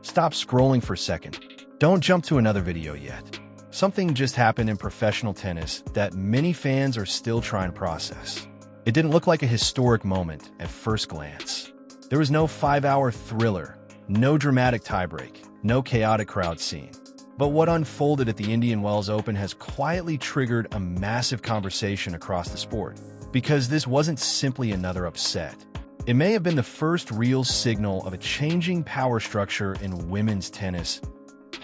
Stop scrolling for a second. Don't jump to another video yet. Something just happened in professional tennis that many fans are still trying to process. It didn't look like a historic moment at first glance. There was no 5-hour thriller, no dramatic tiebreak, no chaotic crowd scene. But what unfolded at the Indian Wells Open has quietly triggered a massive conversation across the sport, because this wasn't simply another upset. It may have been the first real signal of a changing power structure in women's tennis.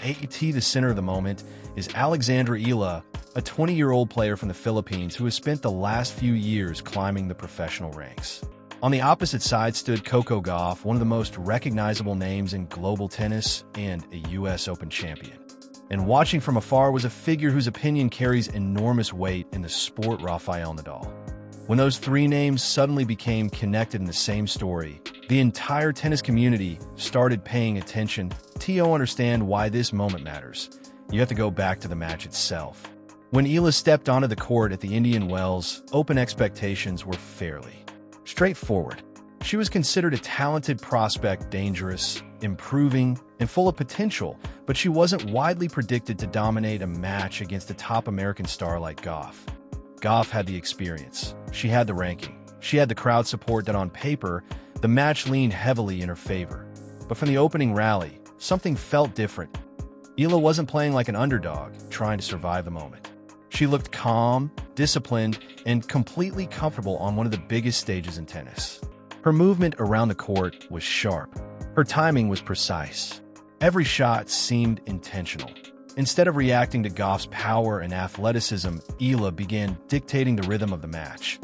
At the center of the moment is Alexandra Eala, a 20-year-old player from the Philippines who has spent the last few years climbing the professional ranks. On the opposite side stood Coco Gauff, one of the most recognizable names in global tennis and a U.S. Open champion. And watching from afar was a figure whose opinion carries enormous weight in the sport, Rafael Nadal. When those three names suddenly became connected in the same story, the entire tennis community started paying attention. To understand why this moment matters, you have to go back to the match itself. When Eala stepped onto the court at the Indian Wells Open, expectations were fairly straightforward. She was considered a talented prospect, dangerous, improving, and full of potential, but she wasn't widely predicted to dominate a match against a top American star like Gauff. Gauff had the experience, she had the ranking, she had the crowd support that on paper, the match leaned heavily in her favor. But from the opening rally, something felt different. Eala wasn't playing like an underdog, trying to survive the moment. She looked calm, disciplined, and completely comfortable on one of the biggest stages in tennis. Her movement around the court was sharp. Her timing was precise. Every shot seemed intentional. Instead of reacting to Gauff's power and athleticism, Eala began dictating the rhythm of the match.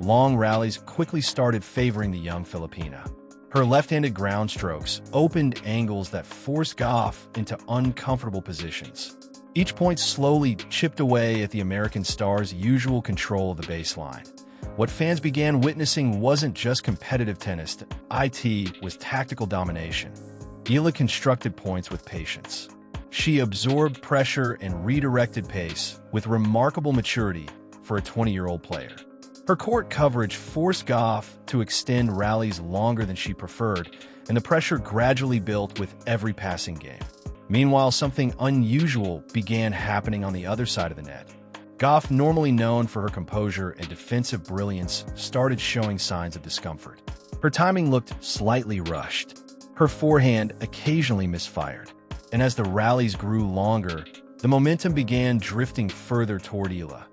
Long rallies quickly started favoring the young Filipina. Her left-handed ground strokes opened angles that forced Gauff into uncomfortable positions. Each point slowly chipped away at the American star's usual control of the baseline. What fans began witnessing wasn't just competitive tennis, it was tactical domination. Eala constructed points with patience. She absorbed pressure and redirected pace with remarkable maturity for a 20-year-old player. Her court coverage forced Gauff to extend rallies longer than she preferred, and the pressure gradually built with every passing game. Meanwhile, something unusual began happening on the other side of the net. Gauff, normally known for her composure and defensive brilliance, started showing signs of discomfort. Her timing looked slightly rushed. Her forehand occasionally misfired. And as the rallies grew longer, the momentum began drifting further toward Eala.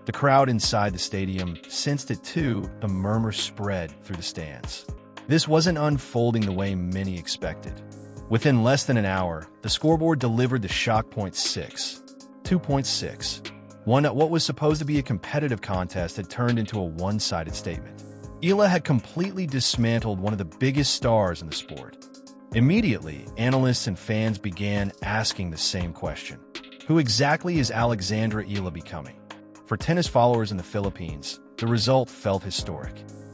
The crowd inside the stadium sensed it too. The murmur spread through the stands. This wasn't unfolding the way many expected. Within less than an hour, the scoreboard delivered the shock point 2.6. What was supposed to be a competitive contest had turned into a one-sided statement. Eala had completely dismantled one of the biggest stars in the sport. Immediately, analysts and fans began asking the same question. Who exactly is Alexandra Eala becoming? For tennis followers in the Philippines, the result felt historic.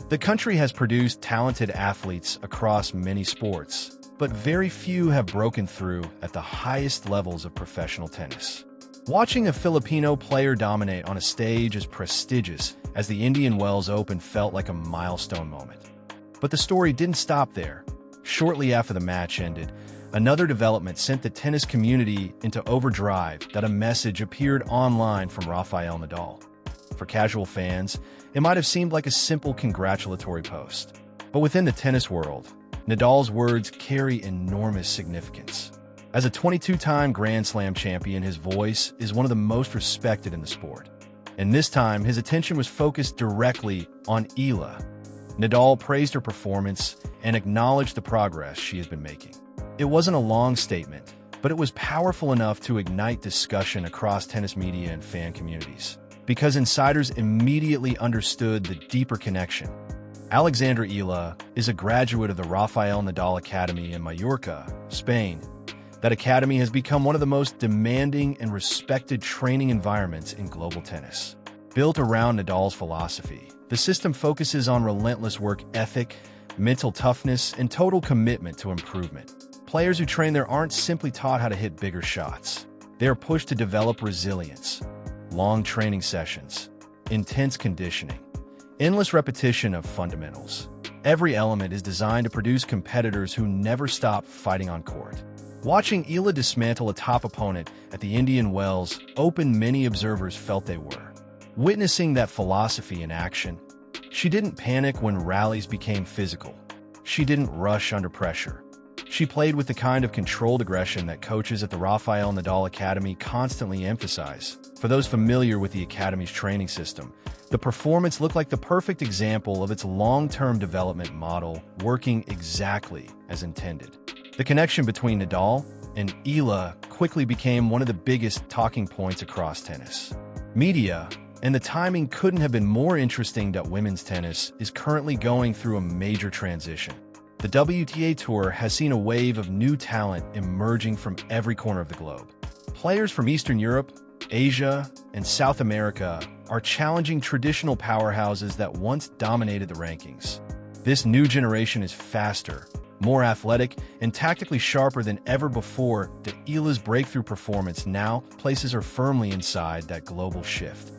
The country has produced talented athletes across many sports, but very few have broken through at the highest levels of professional tennis. Watching a Filipino player dominate on a stage as prestigious as the Indian Wells Open felt like a milestone moment. But the story didn't stop there. Shortly after the match ended, another development sent the tennis community into overdrive that a message appeared online from Rafael Nadal. For casual fans, it might have seemed like a simple congratulatory post. But within the tennis world, Nadal's words carry enormous significance. As a 22-time Grand Slam champion, his voice is one of the most respected in the sport. And this time, his attention was focused directly on Eala. Nadal praised her performance and acknowledged the progress she has been making. It wasn't a long statement, but it was powerful enough to ignite discussion across tennis media and fan communities, because insiders immediately understood the deeper connection. Alexandra Eala is a graduate of the Rafael Nadal Academy in Mallorca, Spain. That academy has become one of the most demanding and respected training environments in global tennis. Built around Nadal's philosophy, the system focuses on relentless work ethic, mental toughness, and total commitment to improvement. Players who train there aren't simply taught how to hit bigger shots. They are pushed to develop resilience, long training sessions, intense conditioning, endless repetition of fundamentals. Every element is designed to produce competitors who never stop fighting on court. Watching Eala dismantle a top opponent at the Indian Wells Open, many observers felt they were witnessing that philosophy in action. She didn't panic when rallies became physical. She didn't rush under pressure. She played with the kind of controlled aggression that coaches at the Rafael Nadal Academy constantly emphasize. For those familiar with the Academy's training system, the performance looked like the perfect example of its long-term development model working exactly as intended. The connection between Nadal and Eala quickly became one of the biggest talking points across tennis media, and the timing couldn't have been more interesting that women's tennis is currently going through a major transition. The WTA Tour has seen a wave of new talent emerging from every corner of the globe. Players from Eastern Europe, Asia, and South America are challenging traditional powerhouses that once dominated the rankings. This new generation is faster, more athletic, and tactically sharper than ever before. Eala's breakthrough performance now places her firmly inside that global shift.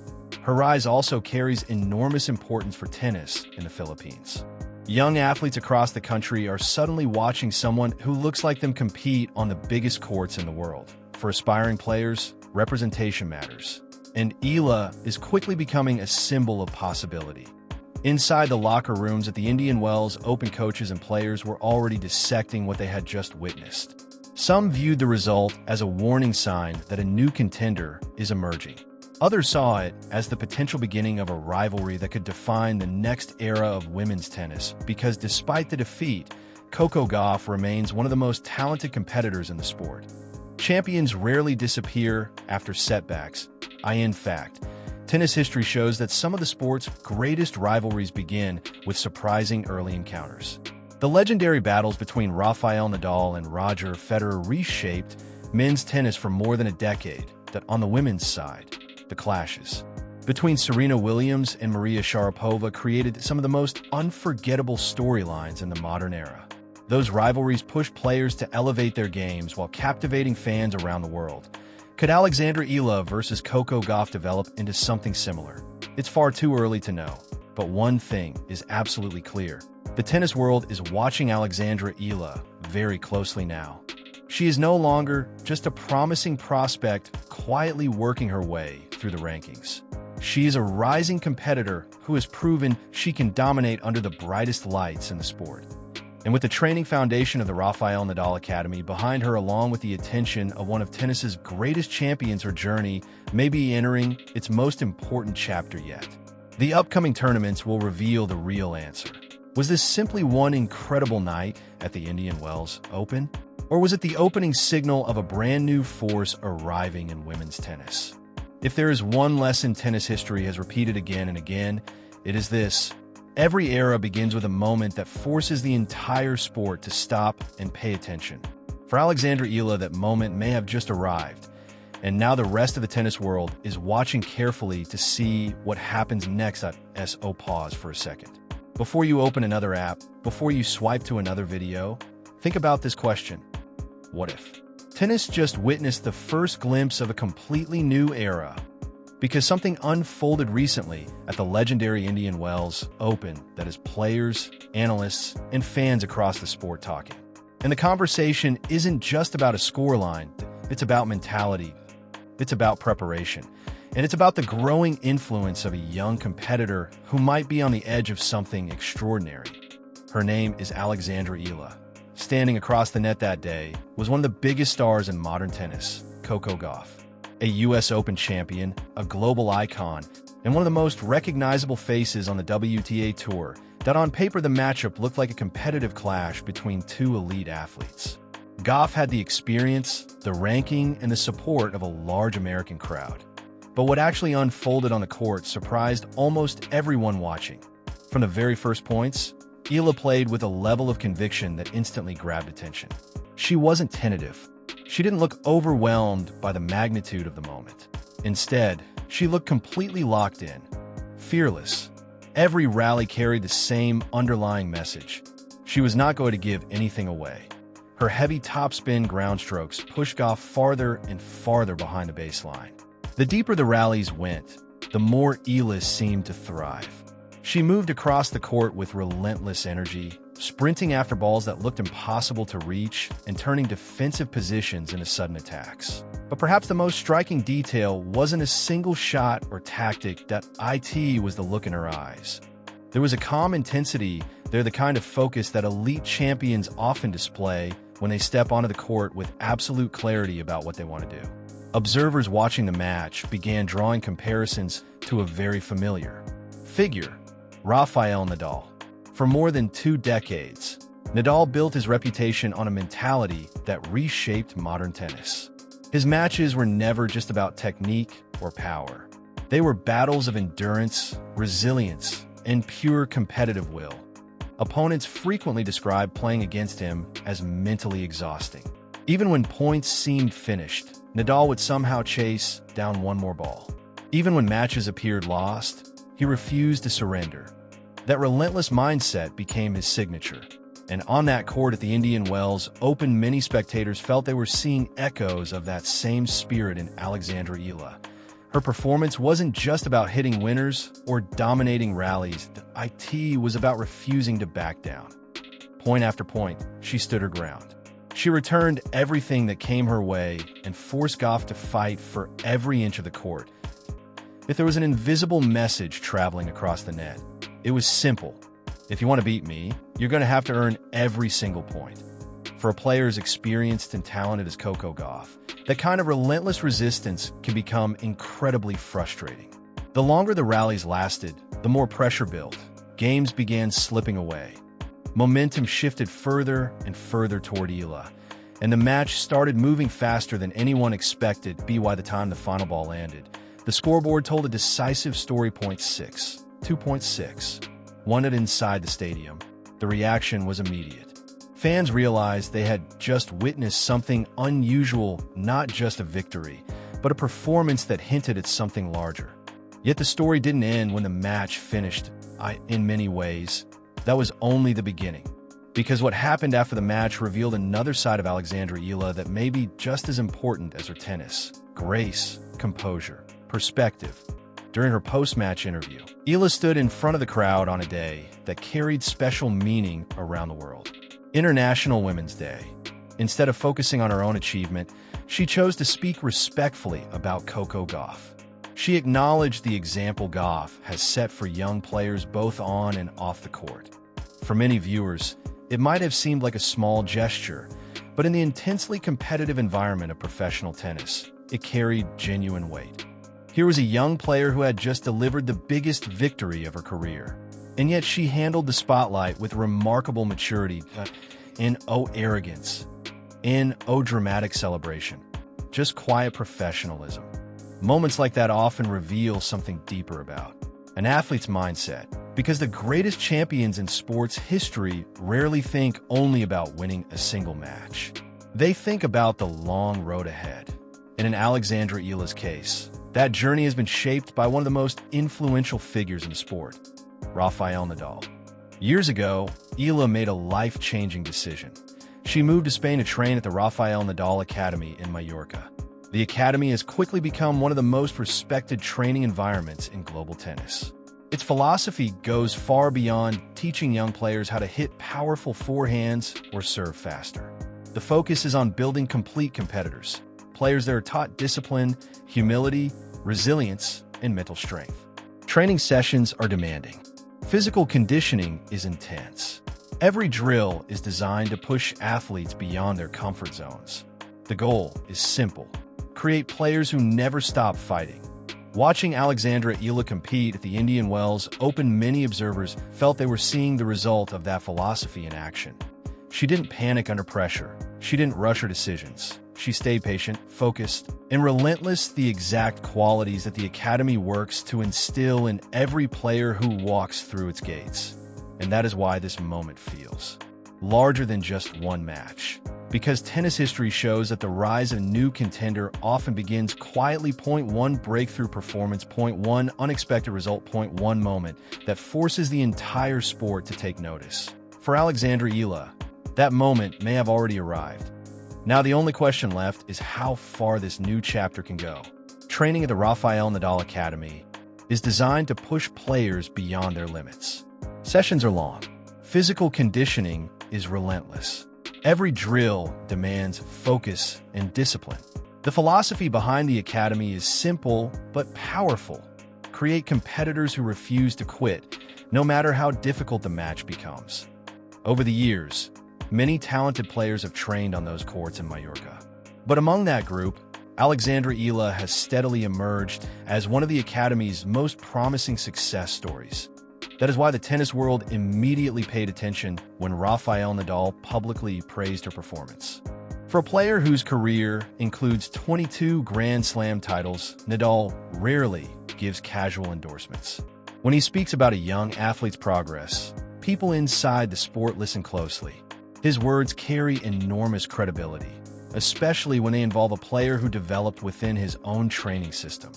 Her rise also carries enormous importance for tennis in the Philippines. Young athletes across the country are suddenly watching someone who looks like them compete on the biggest courts in the world. For aspiring players, representation matters, and Eala is quickly becoming a symbol of possibility. Inside the locker rooms at the Indian Wells Open, coaches and players were already dissecting what they had just witnessed. Some viewed the result as a warning sign that a new contender is emerging. Others saw it as the potential beginning of a rivalry that could define the next era of women's tennis, because despite the defeat, Coco Gauff remains one of the most talented competitors in the sport. Champions rarely disappear after setbacks. In fact, tennis history shows that some of the sport's greatest rivalries begin with surprising early encounters. The legendary battles between Rafael Nadal and Roger Federer reshaped men's tennis for more than a decade. That on the women's side, the clashes between Serena Williams and Maria Sharapova created some of the most unforgettable storylines in the modern era. Those rivalries pushed players to elevate their games while captivating fans around the world. Could Alexandra Eala versus Coco Gauff develop into something similar? It's far too early to know, but one thing is absolutely clear. The tennis world is watching Alexandra Eala very closely now. She is no longer just a promising prospect quietly working her way through the rankings. She is a rising competitor who has proven she can dominate under the brightest lights in the sport. And with the training foundation of the Rafael Nadal Academy behind her, along with the attention of one of tennis's greatest champions, her journey may be entering its most important chapter yet. The upcoming tournaments will reveal the real answer. Was this simply one incredible night at the Indian Wells Open? Or was it the opening signal of a brand new force arriving in women's tennis? If there is one lesson tennis history has repeated again and again, it is this: every era begins with a moment that forces the entire sport to stop and pay attention. For Alexandra Eala, that moment may have just arrived, and now the rest of the tennis world is watching carefully to see what happens next. Pause for a second. Before you open another app, before you swipe to another video, think about this question. What if tennis just witnessed the first glimpse of a completely new era? Because something unfolded recently at the legendary Indian Wells Open that has players, analysts, and fans across the sport talking. And the conversation isn't just about a scoreline, it's about mentality, it's about preparation, and it's about the growing influence of a young competitor who might be on the edge of something extraordinary. Her name is Alexandra Eala. Standing across the net that day was one of the biggest stars in modern tennis, Coco Gauff, a US Open champion, a global icon, and one of the most recognizable faces on the WTA Tour. That on paper the matchup looked like a competitive clash between two elite athletes. Gauff had the experience, the ranking, and the support of a large American crowd. But what actually unfolded on the court surprised almost everyone watching. From the very first points, Eala played with a level of conviction that instantly grabbed attention. She wasn't tentative. She didn't look overwhelmed by the magnitude of the moment. Instead, she looked completely locked in, fearless. Every rally carried the same underlying message. She was not going to give anything away. Her heavy topspin ground strokes pushed Gauff farther and farther behind the baseline. The deeper the rallies went, the more Eala seemed to thrive. She moved across the court with relentless energy, sprinting after balls that looked impossible to reach and turning defensive positions into sudden attacks. But perhaps the most striking detail wasn't a single shot or tactic. That it was the look in her eyes. There was a calm intensity there, the kind of focus that elite champions often display when they step onto the court with absolute clarity about what they want to do. Observers watching the match began drawing comparisons to a very familiar figure, Rafael Nadal. For more than 2 decades, Nadal built his reputation on a mentality that reshaped modern tennis. His matches were never just about technique or power. They were battles of endurance, resilience, and pure competitive will. Opponents frequently described playing against him as mentally exhausting. Even when points seemed finished, Nadal would somehow chase down one more ball. Even when matches appeared lost, he refused to surrender. That relentless mindset became his signature. And on that court at the Indian Wells Open, many spectators felt they were seeing echoes of that same spirit in Alexandra Eala. Her performance wasn't just about hitting winners or dominating rallies. It was about refusing to back down. Point after point, she stood her ground. She returned everything that came her way and forced Gauff to fight for every inch of the court. If there was an invisible message traveling across the net, it was simple. If you want to beat me, you're going to have to earn every single point. For a player as experienced and talented as Coco Gauff, that kind of relentless resistance can become incredibly frustrating. The longer the rallies lasted, the more pressure built. Games began slipping away. Momentum shifted further and further toward Eala, and the match started moving faster than anyone expected. By the time the final ball landed, the scoreboard told a decisive story. 2.6. Won it inside the stadium. The reaction was immediate. Fans realized they had just witnessed something unusual, not just a victory, but a performance that hinted at something larger. Yet the story didn't end when the match finished. In many ways, that was only the beginning. Because what happened after the match revealed another side of Alexandra Eala that may be just as important as her tennis: grace, composure, perspective. During her post-match interview, Eala stood in front of the crowd on a day that carried special meaning around the world. International Women's Day. Instead of focusing on her own achievement, she chose to speak respectfully about Coco Gauff. She acknowledged the example Gauff has set for young players both on and off the court. For many viewers, it might have seemed like a small gesture, but in the intensely competitive environment of professional tennis, it carried genuine weight. Here was a young player who had just delivered the biggest victory of her career, and yet she handled the spotlight with remarkable maturity, arrogance, dramatic celebration, just quiet professionalism. Moments like that often reveal something deeper about an athlete's mindset, because the greatest champions in sports history rarely think only about winning a single match. They think about the long road ahead. And in Alexandra Eala's case, that journey has been shaped by one of the most influential figures in sport, Rafael Nadal. Years ago, Eala made a life-changing decision. She moved to Spain to train at the Rafael Nadal Academy in Mallorca. The academy has quickly become one of the most respected training environments in global tennis. Its philosophy goes far beyond teaching young players how to hit powerful forehands or serve faster. The focus is on building complete competitors, players that are taught discipline, humility, resilience, and mental strength. Training sessions are demanding. Physical conditioning is intense. Every drill is designed to push athletes beyond their comfort zones. The goal is simple: create players who never stop fighting. Watching Alexandra Eala compete at the Indian Wells Open, many observers felt they were seeing the result of that philosophy in action. She didn't panic under pressure. She didn't rush her decisions. She stayed patient, focused, and relentless, the exact qualities that the Academy works to instill in every player who walks through its gates. And that is why this moment feels larger than just one match. Because tennis history shows that the rise of a new contender often begins quietly. 1 breakthrough performance, 1 unexpected result, 1 moment that forces the entire sport to take notice. For Alexandra Eala, that moment may have already arrived. Now the only question left is how far this new chapter can go. Training at the Rafael Nadal Academy is designed to push players beyond their limits. Sessions are long, Physical conditioning is relentless. Every drill demands focus and discipline. The philosophy behind the academy is simple but powerful. Create competitors who refuse to quit, no matter how difficult the match becomes. Over the years, many talented players have trained on those courts in Mallorca. But among that group, Alexandra Eala has steadily emerged as one of the academy's most promising success stories. That is why the tennis world immediately paid attention when Rafael Nadal publicly praised her performance. For a player whose career includes 22 Grand Slam titles, Nadal rarely gives casual endorsements. When he speaks about a young athlete's progress, people inside the sport listen closely. His words carry enormous credibility, especially when they involve a player who developed within his own training system.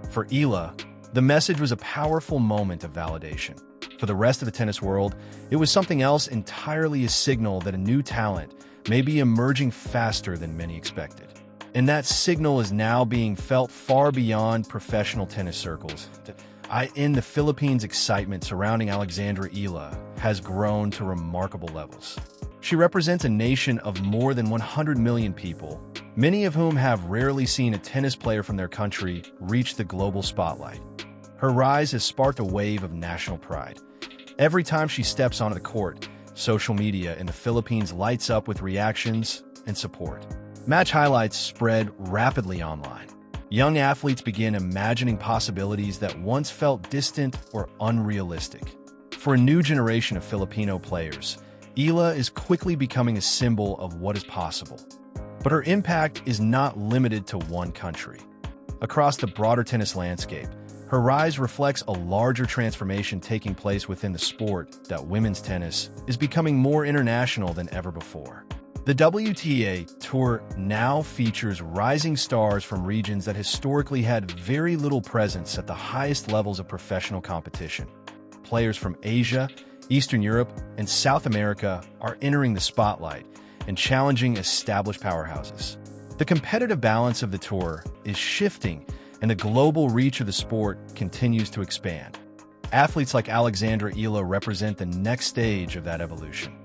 For Eala, the message was a powerful moment of validation. For the rest of the tennis world, it was something else entirely, a signal that a new talent may be emerging faster than many expected. And that signal is now being felt far beyond professional tennis circles. In the Philippines, excitement surrounding Alexandra Eala has grown to remarkable levels. She represents a nation of more than 100 million people, many of whom have rarely seen a tennis player from their country reach the global spotlight. Her rise has sparked a wave of national pride. Every time she steps onto the court, social media in the Philippines lights up with reactions and support. Match highlights spread rapidly online. Young athletes begin imagining possibilities that once felt distant or unrealistic. For a new generation of Filipino players, Eala is quickly becoming a symbol of what is possible. But her impact is not limited to one country. Across the broader tennis landscape, her rise reflects a larger transformation taking place within the sport, that women's tennis is becoming more international than ever before. The WTA Tour now features rising stars from regions that historically had very little presence at the highest levels of professional competition. Players from Asia, Eastern Europe, and South America are entering the spotlight and challenging established powerhouses. The competitive balance of the tour is shifting, and the global reach of the sport continues to expand. Athletes like Alexandra Eala represent the next stage of that evolution.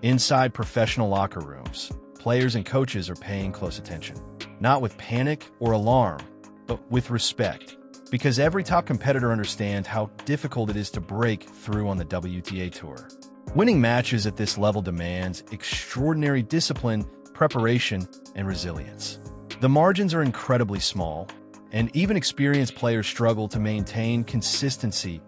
Inside professional locker rooms, players and coaches are paying close attention, not with panic or alarm, but with respect, because every top competitor understands how difficult it is to break through on the WTA Tour. Winning matches at this level demands extraordinary discipline, preparation, and resilience. The margins are incredibly small, and even experienced players struggle to maintain consistency.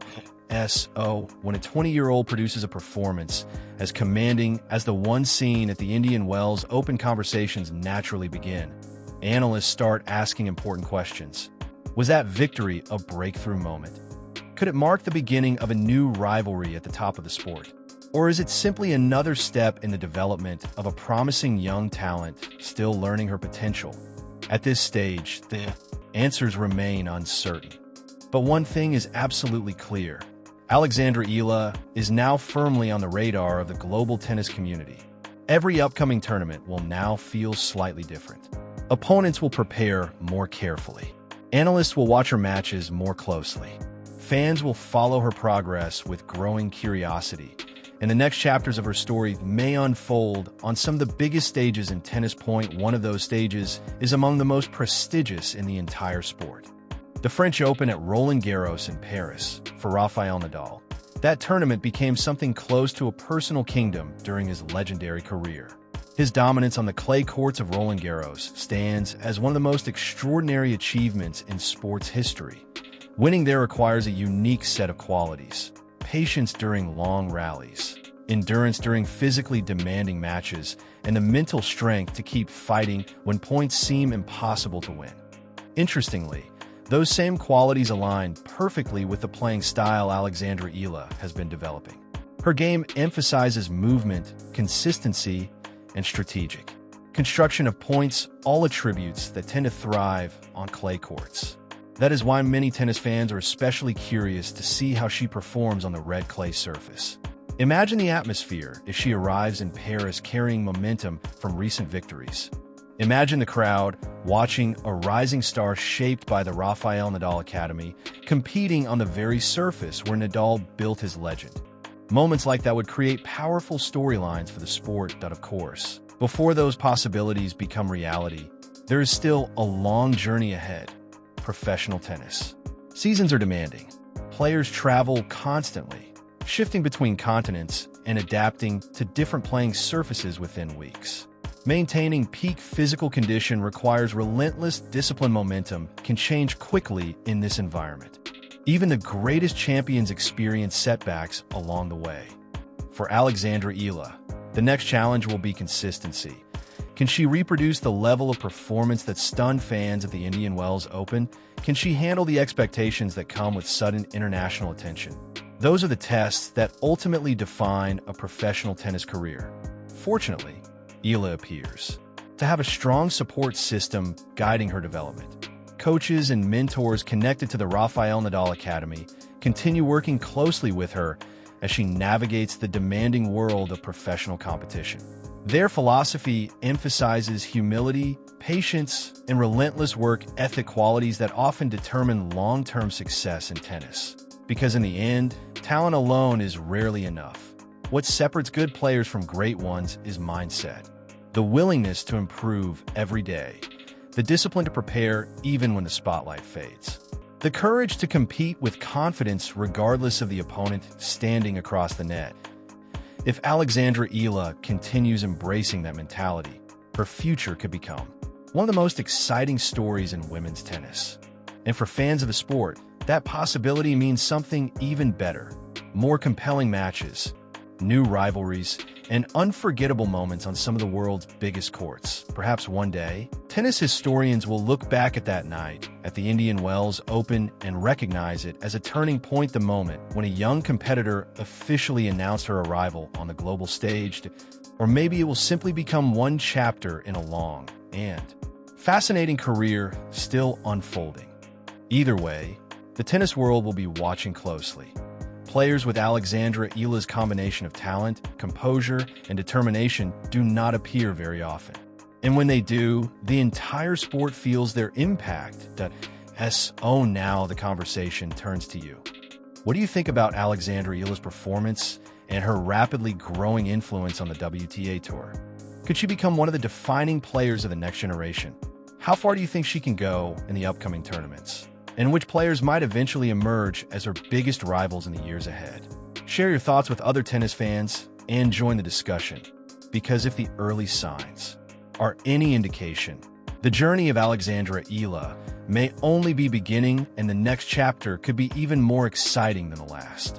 When a 20-year-old produces a performance as commanding as the one seen at the Indian Wells Open, conversations naturally begin. Analysts start asking important questions. Was that victory a breakthrough moment? Could it mark the beginning of a new rivalry at the top of the sport? Or is it simply another step in the development of a promising young talent still learning her potential? At this stage, the answers remain uncertain. But one thing is absolutely clear. Alexandra Eala is now firmly on the radar of the global tennis community. Every upcoming tournament will now feel slightly different. Opponents will prepare more carefully. Analysts will watch her matches more closely. Fans will follow her progress with growing curiosity, and the next chapters of her story may unfold on some of the biggest stages in tennis. One of those stages is among the most prestigious in the entire sport. The French Open at Roland Garros in Paris for Rafael Nadal. That tournament became something close to a personal kingdom during his legendary career. His dominance on the clay courts of Roland Garros stands as one of the most extraordinary achievements in sports history. Winning there requires a unique set of qualities: patience during long rallies, endurance during physically demanding matches, and the mental strength to keep fighting when points seem impossible to win. Interestingly, those same qualities align perfectly with the playing style Alexandra Eala has been developing. Her game emphasizes movement, consistency, and strategic construction of points, all attributes that tend to thrive on clay courts. That is why many tennis fans are especially curious to see how she performs on the red clay surface. Imagine the atmosphere if she arrives in Paris carrying momentum from recent victories. Imagine the crowd watching a rising star shaped by the Rafael Nadal Academy, competing on the very surface where Nadal built his legend. Moments like that would create powerful storylines for the sport, but of course, before those possibilities become reality, there is still a long journey ahead. Professional tennis. Seasons are demanding. Players travel constantly, shifting between continents and adapting to different playing surfaces within weeks. Maintaining peak physical condition requires relentless discipline. Momentum can change quickly in this environment. Even the greatest champions experience setbacks along the way. For Alexandra Eala, the next challenge will be consistency. Can she reproduce the level of performance that stunned fans at the Indian Wells Open? Can she handle the expectations that come with sudden international attention? Those are the tests that ultimately define a professional tennis career. Fortunately, Eala appears to have a strong support system guiding her development. Coaches and mentors connected to the Rafael Nadal Academy continue working closely with her as she navigates the demanding world of professional competition. Their philosophy emphasizes humility, patience, and relentless work ethic, qualities that often determine long-term success in tennis. Because in the end, talent alone is rarely enough. What separates good players from great ones is mindset. The willingness to improve every day. The discipline to prepare even when the spotlight fades. The courage to compete with confidence regardless of the opponent standing across the net. If Alexandra Eala continues embracing that mentality, her future could become one of the most exciting stories in women's tennis. And for fans of the sport, that possibility means something even better. More compelling matches, new rivalries, and unforgettable moments on some of the world's biggest courts. Perhaps one day, tennis historians will look back at that night at the Indian Wells Open and recognize it as a turning point, the moment when a young competitor officially announced her arrival on the global stage. Or maybe it will simply become one chapter in a long and fascinating career still unfolding. Either way, the tennis world will be watching closely. Players with Alexandra Eala's combination of talent, composure, and determination do not appear very often. And when they do, the entire sport feels their impact. Now the conversation turns to you. What do you think about Alexandra Eala's performance and her rapidly growing influence on the WTA Tour? Could she become one of the defining players of the next generation? How far do you think she can go in the upcoming tournaments? And which players might eventually emerge as her biggest rivals in the years ahead? Share your thoughts with other tennis fans and join the discussion. Because if the early signs are any indication, the journey of Alexandra Eala may only be beginning, and the next chapter could be even more exciting than the last.